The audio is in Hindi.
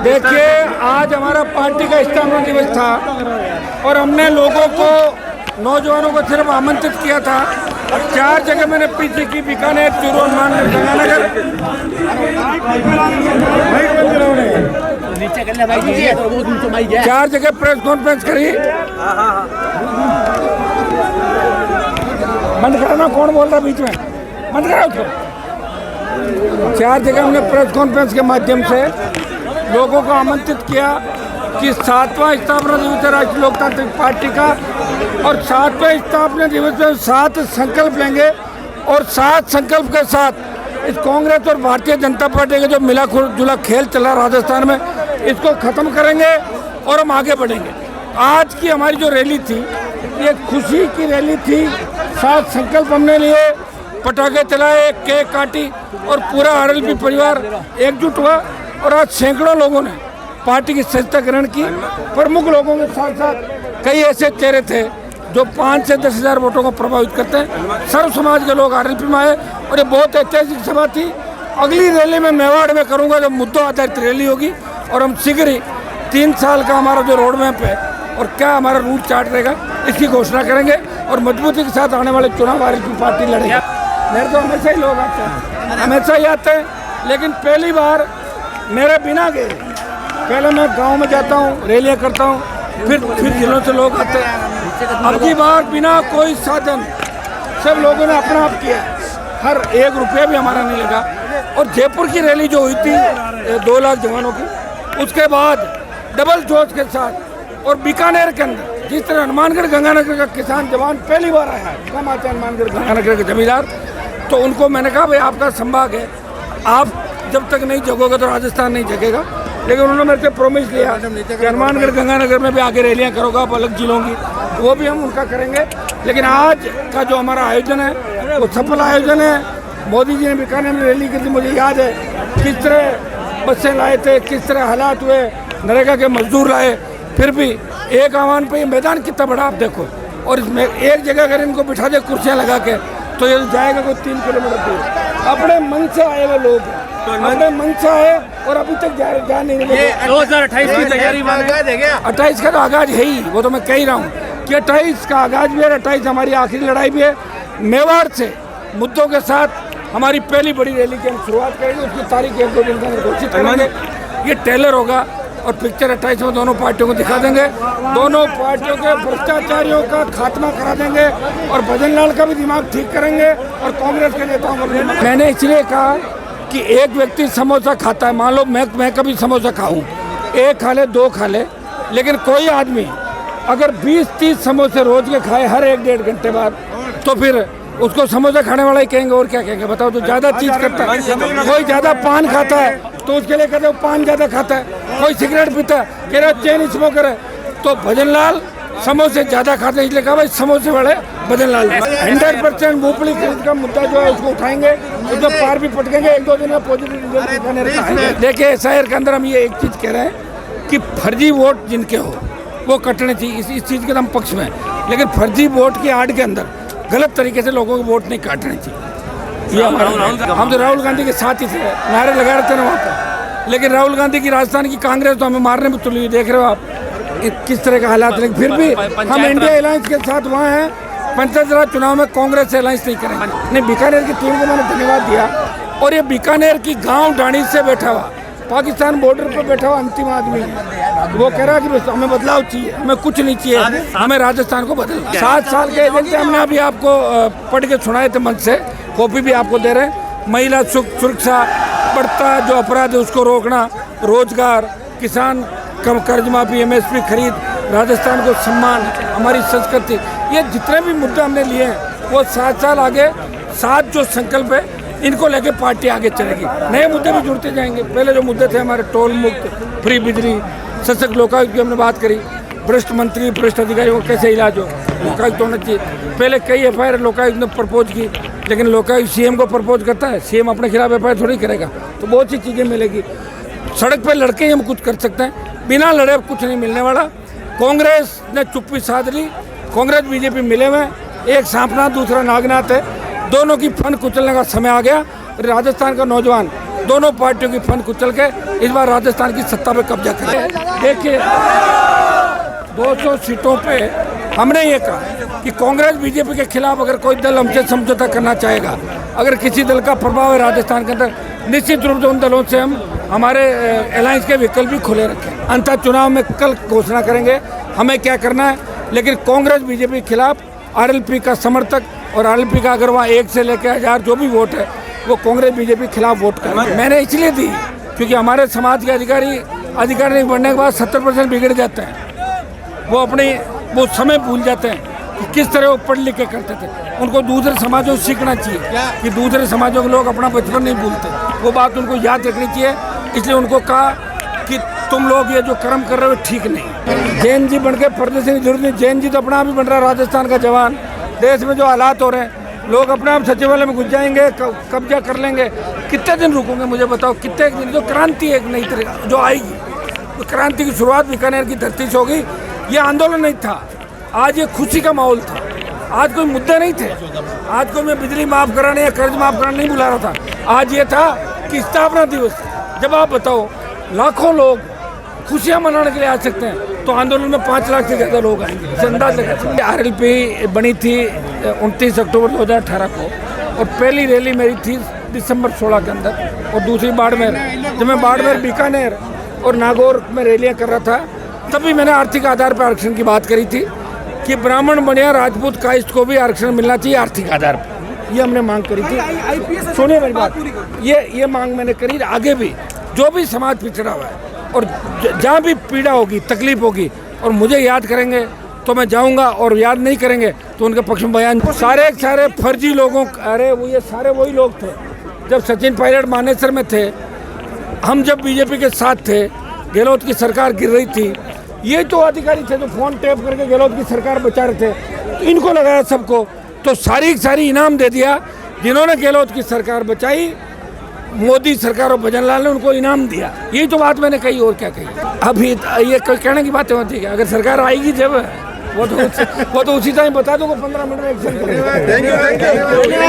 देखिए, आज हमारा पार्टी का स्थापना दिवस था और हमने लोगों को, नौजवानों को सिर्फ आमंत्रित किया था। 4 जगह मैंने पीछे की, बीकानेर, चूरू, हनुमानगढ़, गंगानगर, 4 जगह प्रेस कॉन्फ्रेंस करी। बंद कराना, कौन बोल रहा बीच में, बंद करा उसको। 4 जगह हमने प्रेस कॉन्फ्रेंस के माध्यम से लोगों को आमंत्रित किया कि 7वां स्थापना दिवस है राष्ट्रीय लोकतांत्रिक पार्टी का और 7वें स्थापना दिवस में 7 संकल्प लेंगे और 7 संकल्प के साथ इस कांग्रेस और भारतीय जनता पार्टी का जो मिला जुला खेल चला राजस्थान में, इसको खत्म करेंगे और हम आगे बढ़ेंगे। आज की हमारी जो रैली थी, ये खुशी की रैली थी। 7 संकल्प हमने लिए, पटाखे चलाए, केक काटी और पूरा आरएलपी परिवार एकजुट हुआ और आज सैकड़ों लोगों ने पार्टी की सदस्यता ग्रहण की। प्रमुख लोगों के साथ साथ कई ऐसे चेहरे थे जो 5 से 10 हज़ार वोटों को प्रभावित करते हैं। सर्व समाज के लोग आरएलपी में आए और ये बहुत ऐतिहासिक सभा थी। अगली रैली में मेवाड़ में करूँगा, जो मुद्दों आधारित रैली होगी और हम शीघ्र ही 3 साल का हमारा जो रोड मैप है और क्या हमारा रूट चार्ट रहेगा, इसकी घोषणा करेंगे और मजबूती के साथ आने वाले चुनाव आरएलपी पार्टी लड़ेगी। मेरे तो हमेशा ही लोग आते हैं, हमेशा ही आते हैं, लेकिन पहली बार मेरे बिना गए, पहले मैं गांव में जाता हूं, रैलियां करता हूं, फिर जिलों से लोग आते हैं। अब की बार बिना कोई साधन सब लोगों ने अपना आप किया, हर 1 रुपया भी हमारा नहीं लगा। और जयपुर की रैली जो हुई थी 2 लाख जवानों की, उसके बाद डबल जोश के साथ और बीकानेर के अंदर जिस तरह हनुमानगढ़ गंगानगर का किसान जवान पहली बार आया, कम आते हैं हनुमानगढ़ गंगानगर के जमींदार, तो उनको मैंने कहा भाई आपका संभाग है, आप जब तक नहीं जगोगे तो राजस्थान नहीं जगेगा। लेकिन उन्होंने मेरे से प्रॉमिस लिया कि हनुमानगढ़ गंगानगर में भी आगे रैलियां करोगे आप अलग जिलों की, वो भी हम उनका करेंगे। लेकिन आज का जो हमारा आयोजन है वो सफल आयोजन है। मोदी जी ने बीकानेर में रैली की थी, मुझे याद है किस तरह बसें लाए थे, किस तरह हालात हुए, नरेगा के मजदूर लाए, फिर भी एक आह्वान पे ये मैदान कितना बड़ा आप देखो। और इसमें एक जगह अगर इनको बिठा दे कुर्सियाँ लगा के तो ये जाएगा कोई 3 किलोमीटर दूर। अपने मन से आए हुए लोग, अपने मन से आए और अभी तक जा नहीं रहे। 2028 की तैयारी 28 का तो आगाज है ही, वो तो मैं कह ही रहा हूँ कि 28 का आगाज भी है, 28 हमारी आखिरी लड़ाई भी है। मेवाड़ से मुद्दों के साथ हमारी पहली बड़ी रैली की हम शुरुआत करेंगे, उसकी तारीख 1-2 दिन के अंदर घोषित करेंगे। ये ट्रेलर होगा और पिक्चर 28 में दोनों पार्टियों को दिखा देंगे। दोनों पार्टियों के भ्रष्टाचारियों का खात्मा करा देंगे और भजन लाल का भी दिमाग ठीक करेंगे और कांग्रेस के नेताओं को। मैंने इसलिए कहा कि एक व्यक्ति समोसा खाता है, मान लो मैं कभी समोसा खाऊं, 1 खा ले 2 खा ले, लेकिन कोई आदमी अगर 20-30 समोसे रोज के खाए हर 1-1.5 घंटे बाद, तो फिर उसको समोसा खाने वाला ही कहेंगे, और क्या कहेंगे बताओ। तो ज़्यादा चीज़ करता है, कोई ज़्यादा पान खाता है तो उसके लिए कहते हो पान ज़्यादा खाता है, कोई सिगरेट पीता है कह रहे चेन स्मोकर है, तो भजन लाल समोसे ज़्यादा खाते हैं, इसलिए कहा भाई समोसे वाले भजन लाल। 100% मूंगफली खरीद का मुद्दा जो है उसको उठाएंगे, उसको पार भी पटकेंगे। 1-2 दिन में पॉजिटिव। देखिए शहर के अंदर हम ये एक चीज़ कह रहे हैं कि फर्जी वोट जिनके हो वो कटने चाहिए, इस चीज़ के हम पक्ष में, लेकिन फर्जी वोट की आड़ के अंदर गलत तरीके से लोगों को वोट नहीं काटने चाहिए। ये हम तो राहुल गांधी के साथ ही थे, नारे लगा रहे थे ना वहाँ पर, लेकिन राहुल गांधी की राजस्थान की कांग्रेस तो हमें मारने में तुली हुई, देख रहे हो आप किस तरह का हालात। लेकिन फिर भी हम इंडिया अलायंस के साथ वहाँ हैं। पंचायत राज चुनाव में कांग्रेस से अलायंस नहीं करेंगे। नहीं, बीकानेर की टीम को मैंने धन्यवाद दिया और ये बीकानेर की गाँव डाणी से बैठा हुआ, पाकिस्तान बॉर्डर पर बैठा हुआ अंतिम आदमी है। वो कह रहा है कि हमें बदलाव चाहिए, हमें कुछ नहीं चाहिए, हमें राजस्थान को बदलना। 7 साल के एजेंट हमने अभी आपको पढ़ के सुनाए थे मंच से, कॉपी भी आपको दे रहे हैं। महिला सुरक्षा, बढ़ता जो अपराध है उसको रोकना, रोजगार, किसान कम कर्ज माफी, MSP खरीद, राजस्थान को सम्मान, हमारी संस्कृति, ये जितने भी मुद्दे हमने लिए हैं वो 7 साल आगे 7 जो संकल्प है इनको लेके पार्टी आगे चलेगी। नए मुद्दे भी जुड़ते जाएंगे। पहले जो मुद्दे थे हमारे टोल मुक्त, फ्री बिजली, सशक्त लोकायुक्त की हमने बात करी, भ्रष्ट मंत्री भ्रष्ट अधिकारियों को कैसे इलाज हो, लोकायुक्त होना चाहिए। पहले कई FIR लोकायुक्त ने प्रपोज की, लेकिन लोकायुक्त CM को प्रपोज करता है, CM अपने खिलाफ FIR थोड़ी करेगा। तो बहुत सी चीज़ें मिलेगी। सड़क पर लड़के ही हम कुछ कर सकते हैं, बिना लड़े कुछ नहीं मिलने वाला। कांग्रेस ने चुप्पी साध ली, कांग्रेस BJP मिले हुए, एक सांपनाथ दूसरा नागनाथ है, दोनों की फन कुचलने का समय आ गया। राजस्थान का नौजवान दोनों पार्टियों की फन कुचल के इस बार राजस्थान की सत्ता पे कब्जा करें। देखिए 200 सीटों पे हमने ये कहा कि कांग्रेस बीजेपी के खिलाफ अगर कोई दल हमसे समझौता करना चाहेगा, अगर किसी दल का प्रभाव है राजस्थान के अंदर, निश्चित रूप से उन दलों से हम हमारे अलायंस के विकल्प भी खुले रखें। अंततः चुनाव में कल घोषणा करेंगे हमें क्या करना है, लेकिन कांग्रेस बीजेपी के खिलाफ आरएलपी का समर्थक और आरएलपी का अगर वहाँ 1 से लेकर 1000 जो भी वोट है वो कांग्रेस बीजेपी के खिलाफ वोट करें। मैंने इसलिए दी क्योंकि हमारे समाज के अधिकारी नहीं बढ़ने के बाद 70% बिगड़ जाते हैं। वो समय भूल जाते हैं कि किस तरह वो पढ़ लिख के करते थे। उनको दूसरे समाजों से सीखना चाहिए कि दूसरे समाजों के लोग अपना बचपन नहीं भूलते, वो बात उनको याद रखनी चाहिए। इसलिए उनको कहा कि तुम लोग ये जो कर्म कर रहे हो ठीक नहीं। जैन जी बन के पर्दे से जरूरत नहीं, जैन जी तो अपना आप ही बन रहा है राजस्थान का जवान। देश में जो हालात हो रहे हैं, लोग अपने आप सचिवालय में घुस जाएंगे, कब्जा कर लेंगे। कितने दिन रुकोगे मुझे बताओ, कितने दिन? जो क्रांति एक नई तरह जो आएगी, तो क्रांति की शुरुआत बीकानेर की धरती से होगी। ये आंदोलन नहीं था, आज ये खुशी का माहौल था। आज कोई मुद्दे नहीं थे, आज कोई मैं बिजली माफ़ कराने या कर्ज माफ़ कराने नहीं बुला रहा था। आज ये था कि स्थापना दिवस। जब आप बताओ लाखों लोग खुशियाँ मनाने के लिए आ सकते हैं, तो आंदोलन में 5 लाख से ज़्यादा लोग आएंगे। अंदाज लगा सकते। आरएलपी बनी थी 29 अक्टूबर 2018 को, और पहली रैली मेरी थी दिसंबर 16 के अंदर, और दूसरी बाड़मेर। जब मैं बाड़मेर, बीकानेर और नागौर में रैलियाँ कर रहा था, तभी मैंने आर्थिक आधार पर आरक्षण की बात करी थी कि ब्राह्मण बनिया राजपूत कायस्थ को भी आरक्षण मिलना चाहिए आर्थिक आधार पर। ये हमने मांग करी थी। सुनिए मेरी बात, ये मांग मैंने करी। आगे भी जो भी समाज पिछड़ा हुआ है और जहाँ भी पीड़ा होगी, तकलीफ होगी, और मुझे याद करेंगे तो मैं जाऊँगा, और याद नहीं करेंगे तो उनके पक्ष में बयान। सारे फर्जी लोगों, अरे वो ये सारे वही लोग थे जब सचिन पायलट मानेसर में थे, हम जब बीजेपी के साथ थे, गहलोत की सरकार गिर रही थी, ये तो अधिकारी थे जो फोन टैप करके गहलोत की सरकार बचा रहे थे। तो इनको लगाया सबको, तो सारी इनाम दे दिया। जिन्होंने गहलोत की सरकार बचाई, मोदी सरकार और भजनलाल ने उनको इनाम दिया। यही तो बात मैंने कही, और क्या कही। अभी ये कहने की बातें होती है, अगर सरकार आएगी जब वो तो उसी टाइम बता दूंगा, 15 मिनट में एक्शन करेंगे।